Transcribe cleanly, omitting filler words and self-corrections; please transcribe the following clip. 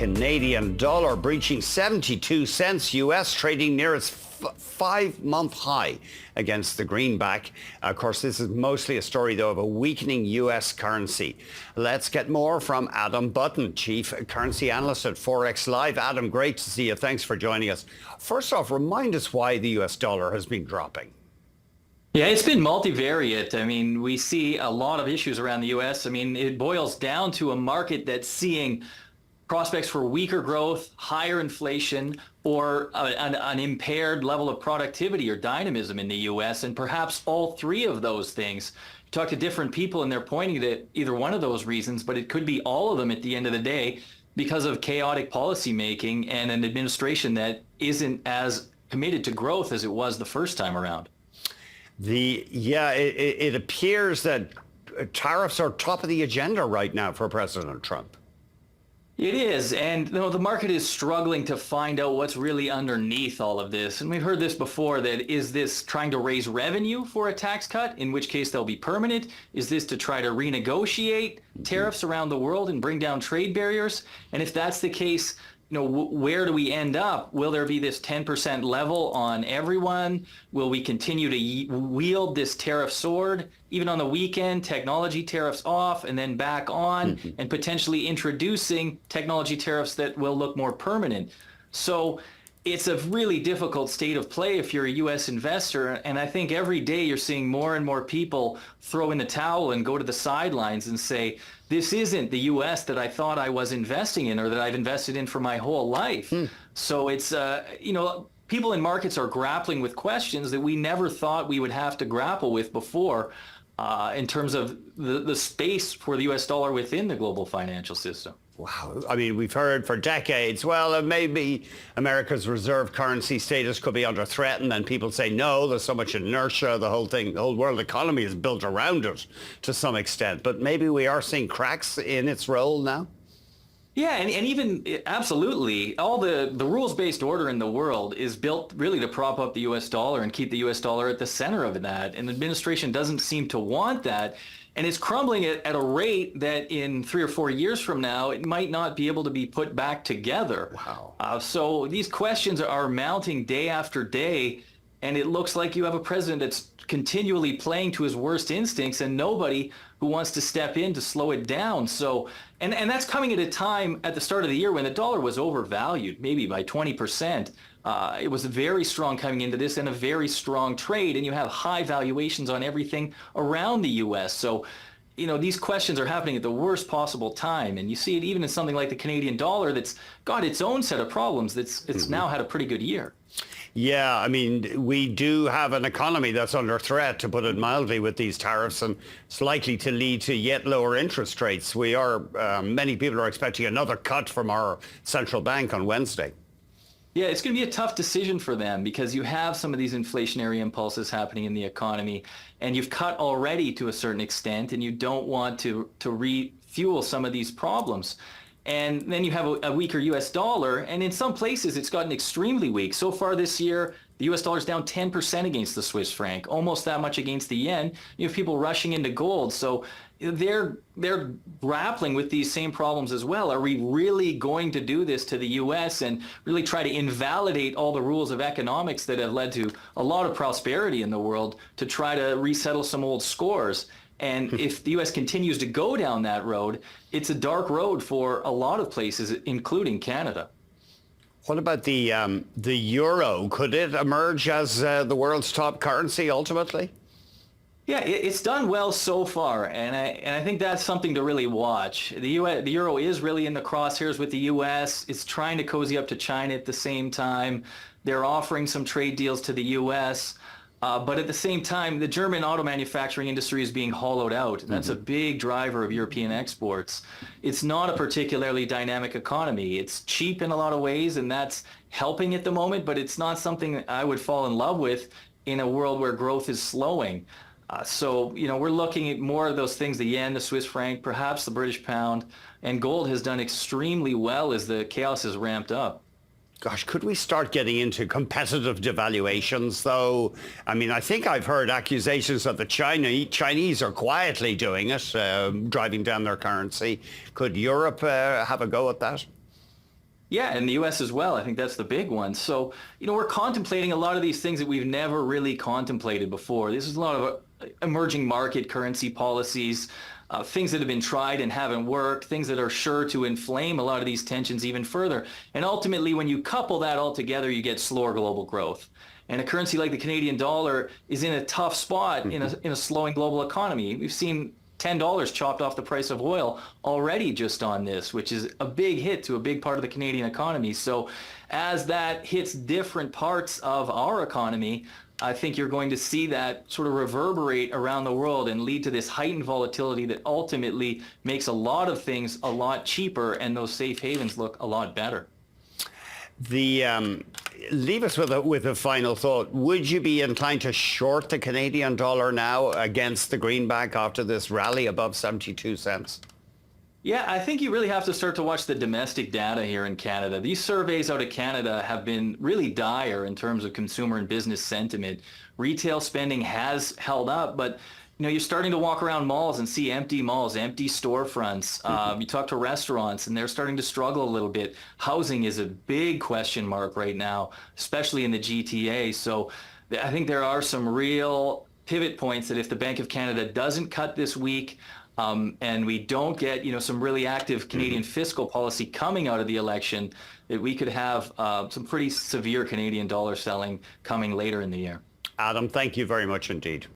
Canadian dollar breaching 72 cents US, trading near its 5-month high against the greenback. Of course, this is mostly a story, though, of a weakening US currency. Let's get more from Adam Button, Chief Currency Analyst at Forex Live. Adam, great to see you. Thanks for joining us. First off, remind us why the US dollar has been dropping. Yeah, it's been multivariate. I mean, we see a lot of issues around the U.S. I mean, it boils down to a market that's seeing prospects for weaker growth, higher inflation, or an impaired level of productivity or dynamism in the U.S., and perhaps all three of those things. You talk to different people and they're pointing to either one of those reasons, but it could be all of them at the end of the day because of chaotic policymaking and an administration that isn't as committed to growth as it was the first time around. It appears that tariffs are top of the agenda right now for President Trump. It is, and the market is struggling to find out what's really underneath all of this. And we've heard this before, that is this trying to raise revenue for a tax cut, in which case they'll be permanent? Is this to try to renegotiate tariffs around the world and bring down trade barriers? And if that's the case, where do we end up? Will there be this 10% level on everyone? Will we continue to wield this tariff sword? Even on the weekend, technology tariffs off and then back on, and potentially introducing technology tariffs that will look more permanent. So it's a really difficult state of play if you're a U.S. investor. And I think every day you're seeing more and more people throw in the towel and go to the sidelines and say, this isn't the U.S. that I thought I was investing in or that I've invested in for my whole life. So it's, people in markets are grappling with questions that we never thought we would have to grapple with before in terms of the space for the U.S. dollar within the global financial system. Wow. I mean, we've heard for decades, well, maybe America's reserve currency status could be under threat. And then people say, no, there's so much inertia. The whole world economy is built around it to some extent. But maybe we are seeing cracks in its role now. Yeah, and even absolutely, all the rules-based order in the world is built really to prop up the U.S. dollar and keep the U.S. dollar at the center of that. And the administration doesn't seem to want that. And it's crumbling at a rate that in 3 or 4 years from now, it might not be able to be put back together. Wow. So these questions are mounting day after day. And it looks like you have a president that's continually playing to his worst instincts and nobody who wants to step in to slow it down. So, and that's coming at a time at the start of the year when the dollar was overvalued, maybe by 20%. It was very strong coming into this and a very strong trade, and you have high valuations on everything around the U.S. So, these questions are happening at the worst possible time. And you see it even in something like the Canadian dollar that's got its own set of problems. It's now had a pretty good year. Yeah, I mean, we do have an economy that's under threat, to put it mildly, with these tariffs, and it's likely to lead to yet lower interest rates. Many people are expecting another cut from our central bank on Wednesday. Yeah, it's going to be a tough decision for them because you have some of these inflationary impulses happening in the economy, and you've cut already to a certain extent, and you don't want to refuel some of these problems. And then you have a weaker U.S. dollar, and in some places it's gotten extremely weak. So far this year, the U.S. dollar is down 10% against the Swiss franc, almost that much against the yen. You have people rushing into gold. So they're grappling with these same problems as well. Are we really going to do this to the U.S. and really try to invalidate all the rules of economics that have led to a lot of prosperity in the world to try to resettle some old scores? And if the U.S. continues to go down that road, it's a dark road for a lot of places, including Canada. What about the euro? Could it emerge as the world's top currency ultimately? Yeah, it's done well so far, and I think that's something to really watch. The euro is really in the crosshairs with the U.S. It's trying to cozy up to China at the same time. They're offering some trade deals to the U.S., but at the same time, the German auto manufacturing industry is being hollowed out. And that's a big driver of European exports. It's not a particularly dynamic economy. It's cheap in a lot of ways, and that's helping at the moment, but it's not something I would fall in love with in a world where growth is slowing. So, we're looking at more of those things, the yen, the Swiss franc, perhaps the British pound, and gold has done extremely well as the chaos has ramped up. Gosh, could we start getting into competitive devaluations, though? I mean, I think I've heard accusations that the Chinese are quietly doing it, driving down their currency. Could Europe have a go at that? Yeah, in the US as well. I think that's the big one. So, we're contemplating a lot of these things that we've never really contemplated before. This is a lot of emerging market currency policies, things that have been tried and haven't worked, things that are sure to inflame a lot of these tensions even further. And ultimately, when you couple that all together, you get slower global growth. And a currency like the Canadian dollar is in a tough spot in a slowing global economy. We've seen $10 chopped off the price of oil already just on this, which is a big hit to a big part of the Canadian economy. So as that hits different parts of our economy, I think you're going to see that sort of reverberate around the world and lead to this heightened volatility that ultimately makes a lot of things a lot cheaper and those safe havens look a lot better. Leave us with a final thought. Would you be inclined to short the Canadian dollar now against the greenback after this rally above 72 cents? Yeah, I think you really have to start to watch the domestic data here in Canada. These surveys out of Canada have been really dire in terms of consumer and business sentiment. Retail spending has held up, but you're starting to walk around malls and see empty malls, empty storefronts. You talk to restaurants and they're starting to struggle a little bit. Housing is a big question mark right now, especially in the GTA. So I think there are some real pivot points that if the Bank of Canada doesn't cut this week, and we don't get, some really active Canadian fiscal policy coming out of the election, that we could have some pretty severe Canadian dollar selling coming later in the year. Adam, thank you very much indeed.